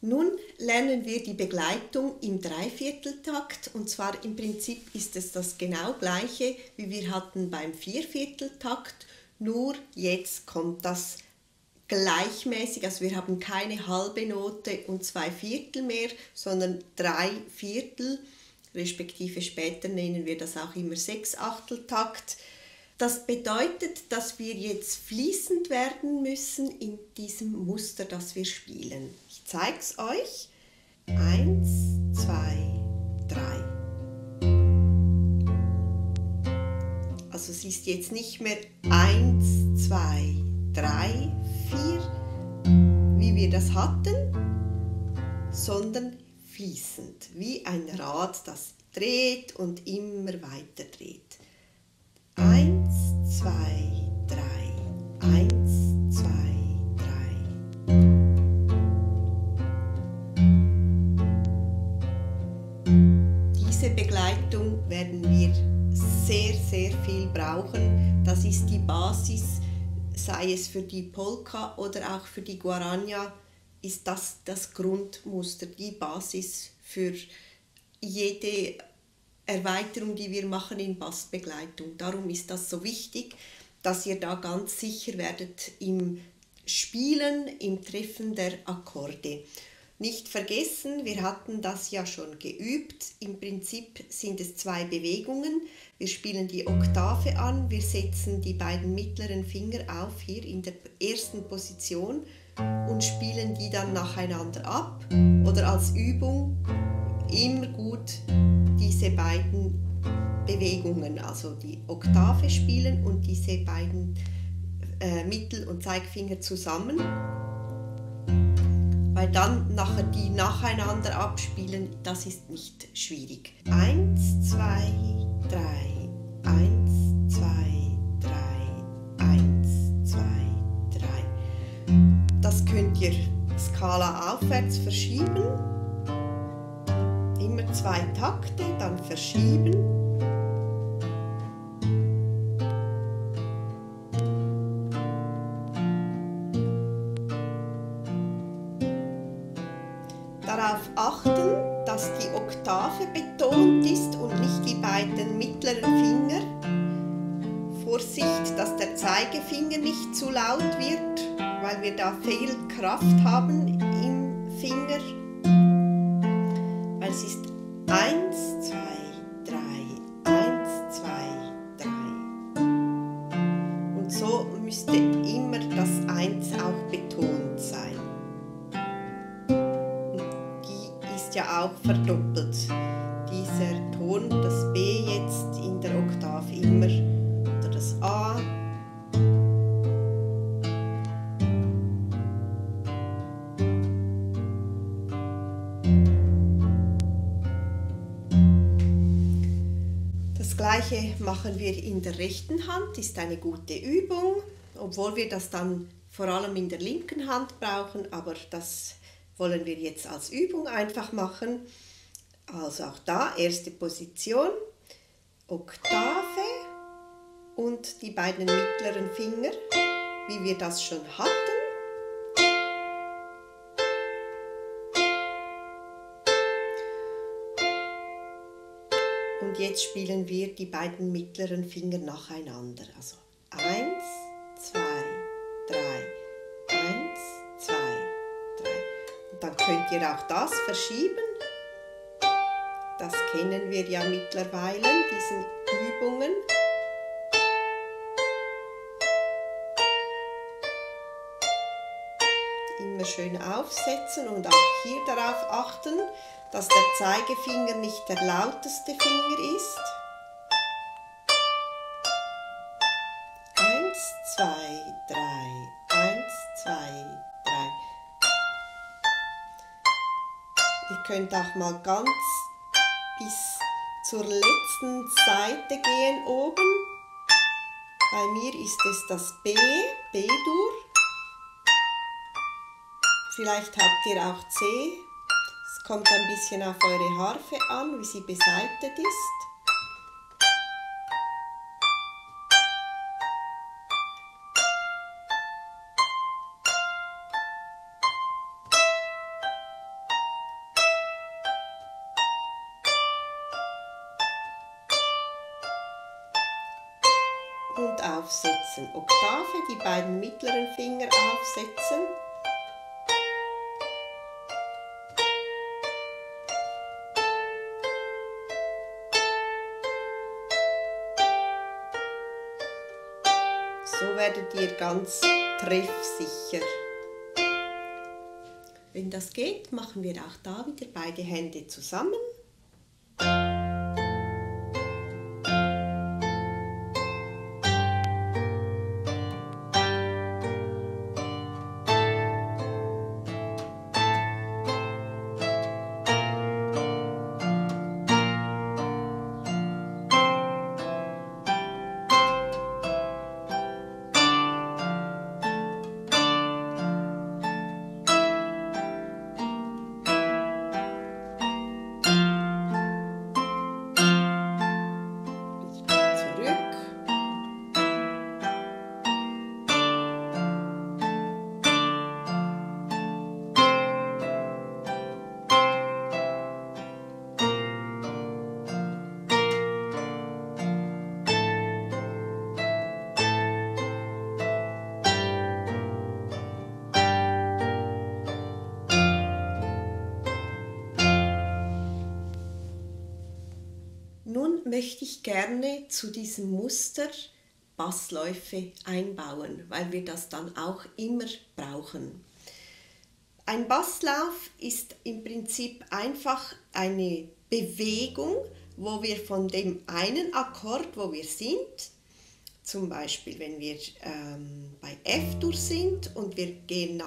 Nun lernen wir die Begleitung im Dreivierteltakt, und zwar im Prinzip ist es das genau gleiche, wie wir hatten beim Viervierteltakt, nur jetzt kommt das gleichmäßig, also wir haben keine halbe Note und 2/4 mehr, sondern 3/4, respektive später nennen wir das auch immer 6/8-Takt. Das bedeutet, dass wir jetzt fließend werden müssen in diesem Muster, das wir spielen. Ich zeige es euch. 1, 2, 3. Also es ist jetzt nicht mehr 1, 2, 3, 4, wie wir das hatten, sondern fließend, wie ein Rad, das dreht und immer weiter dreht. 1, 2, 3, 1, 2, 3. Diese Begleitung werden wir sehr, sehr viel brauchen. Das ist die Basis, sei es für die Polka oder auch für die Guarania, ist das das Grundmuster, die Basis für jede Erweiterung, die wir machen in Bassbegleitung. Darum ist das so wichtig, dass ihr da ganz sicher werdet im Spielen, im Treffen der Akkorde. Nicht vergessen, wir hatten das ja schon geübt. Im Prinzip sind es 2 Bewegungen. Wir spielen die Oktave an, wir setzen die beiden mittleren Finger auf, hier in der ersten Position, und spielen die dann nacheinander ab. Oder als Übung immer gut diese beiden Bewegungen, also die Oktave spielen und diese beiden Mittel- und Zeigefinger zusammen, weil dann nachher die nacheinander abspielen, das ist nicht schwierig. 1, 2, 3, 1, 2, 3, 1, 2, 3. Das könnt ihr Skala aufwärts verschieben. Immer 2 Takte, dann verschieben. Darauf achten, dass die Oktave betont ist und nicht die beiden mittleren Finger. Vorsicht, dass der Zeigefinger nicht zu laut wird, weil wir da viel Kraft haben im Finger. Weil es ist 1, 2, 3, 1, 2, 3. Und so müsste immer das 1 auch betont sein. Und die ist ja auch verdoppelt. Dieser Ton, das B jetzt in der Oktave immer, oder das A. Das Gleiche machen wir in der rechten Hand, ist eine gute Übung, obwohl wir das dann vor allem in der linken Hand brauchen, aber das wollen wir jetzt als Übung einfach machen. Also auch da, erste Position, Oktave und die beiden mittleren Finger, wie wir das schon hatten. Und jetzt spielen wir die beiden mittleren Finger nacheinander. Also 1, 2, 3, 1, 2, 3. Und dann könnt ihr auch das verschieben. Das kennen wir ja mittlerweile, diese Übungen. Immer schön aufsetzen und auch hier darauf achten, dass der Zeigefinger nicht der lauteste Finger ist. 1, 2, 3, 1, 2, 3. Ihr könnt auch mal ganz bis zur letzten Seite gehen oben. Bei mir ist es das B-Dur. Vielleicht habt ihr auch C. Es kommt ein bisschen auf eure Harfe an, wie sie beseitet ist. und aufsetzen. Oktave, die beiden mittleren Finger aufsetzen. So werdet ihr ganz treffsicher. Wenn das geht, machen wir auch da wieder beide Hände zusammen. Nun möchte ich gerne zu diesem Muster Bassläufe einbauen, weil wir das dann auch immer brauchen. Ein Basslauf ist im Prinzip einfach eine Bewegung, wo wir von dem einen Akkord, wo wir sind, zum Beispiel wenn wir bei F-Dur sind und wir gehen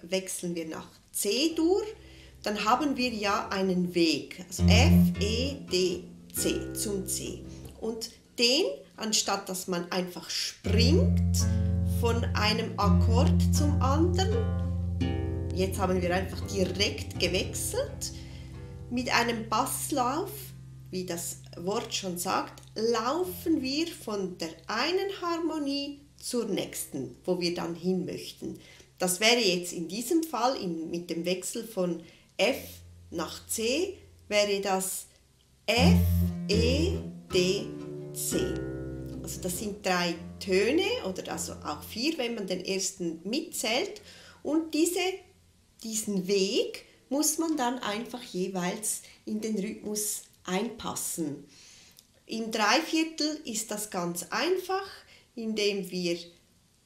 wechseln wir nach C-Dur, dann haben wir ja einen Weg, also F, E, D, C zum C. Und den, anstatt dass man einfach springt von einem Akkord zum anderen, jetzt haben wir einfach direkt gewechselt, mit einem Basslauf, wie das Wort schon sagt, laufen wir von der einen Harmonie zur nächsten, wo wir dann hin möchten. Das wäre jetzt in diesem Fall mit dem Wechsel von F nach C, wäre das F, E, D, C. Also das sind 3 Töne oder also auch 4, wenn man den ersten mitzählt. Und diesen Weg muss man dann einfach jeweils in den Rhythmus einpassen. Im Dreiviertel ist das ganz einfach, indem wir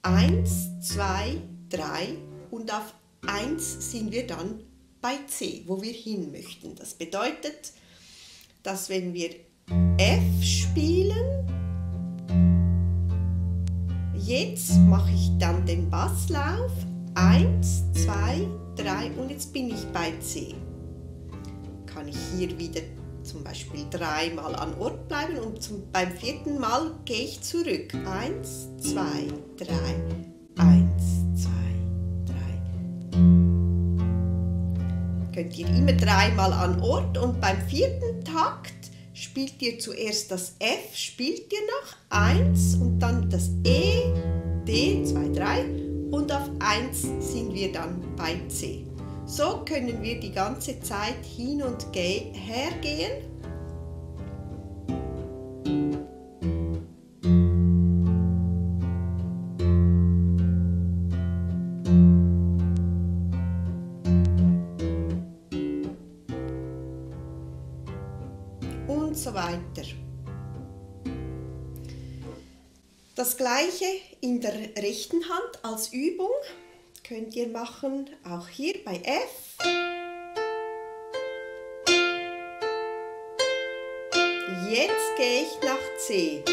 1, 2, 3 und auf 1 sind wir dann bei C, wo wir hin möchten. Das bedeutet, dass wenn wir F spielen, jetzt mache ich dann den Basslauf 1, 2, 3 und jetzt bin ich bei C. Kann ich hier wieder zum Beispiel 3 Mal an Ort bleiben und beim 4. Mal gehe ich zurück. 1, 2, 3, 1, 2, 3. Könnt ihr immer 3 Mal an Ort und beim 4. Takt spielt ihr zuerst das F, spielt ihr noch 1 und dann das E, D, 2, 3 und auf 1 sind wir dann bei C. So können wir die ganze Zeit hin und her gehen. Und so weiter. Das gleiche in der rechten Hand als Übung könnt ihr machen, auch hier bei F. Jetzt gehe ich nach C.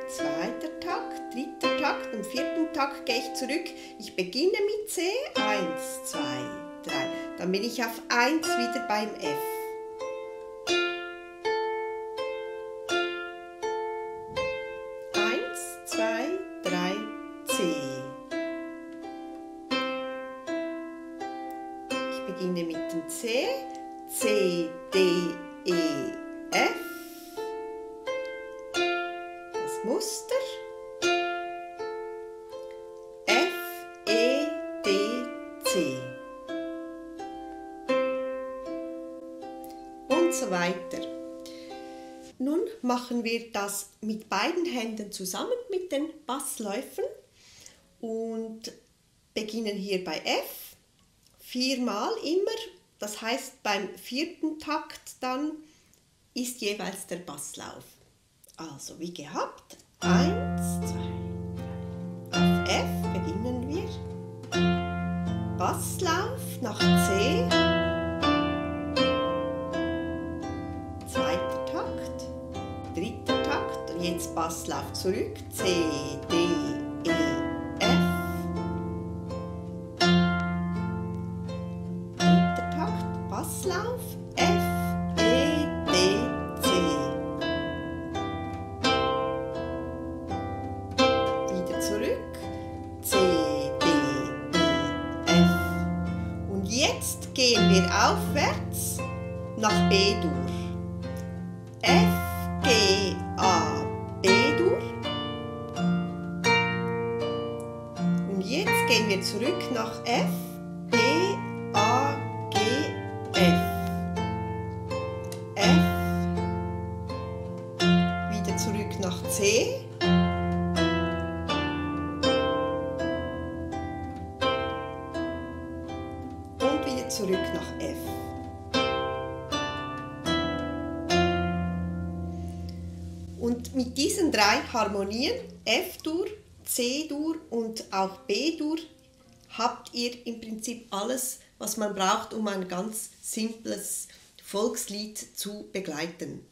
Zweiter Takt, dritter Takt und 4. Takt gehe ich zurück. Ich beginne mit C, 1, 2, 3. Dann bin ich auf 1 wieder beim F. Ich beginne mit dem C, C, D, E, F, das Muster, F, E, D, C und so weiter. Nun machen wir das mit beiden Händen zusammen mit den Bassläufen und beginnen hier bei F, 4-mal immer, das heißt beim 4. Takt dann ist jeweils der Basslauf. Also wie gehabt, 1, 2, 3, auf F beginnen wir, Basslauf nach C, 2. Takt, 3. Takt und jetzt Basslauf zurück, C, D, E, F, 3. Takt, Basslauf, F, E, D, C, wieder zurück, C, D, E, F und jetzt gehen wir aufwärts nach B-Dur. F, G, A, B-Dur. Und jetzt gehen wir zurück nach F, B, A, G, F. F. Wieder zurück nach C. Und wieder zurück nach F. Und mit diesen 3 Harmonien, F-Dur, C-Dur und auch B-Dur, habt ihr im Prinzip alles, was man braucht, um ein ganz simples Volkslied zu begleiten.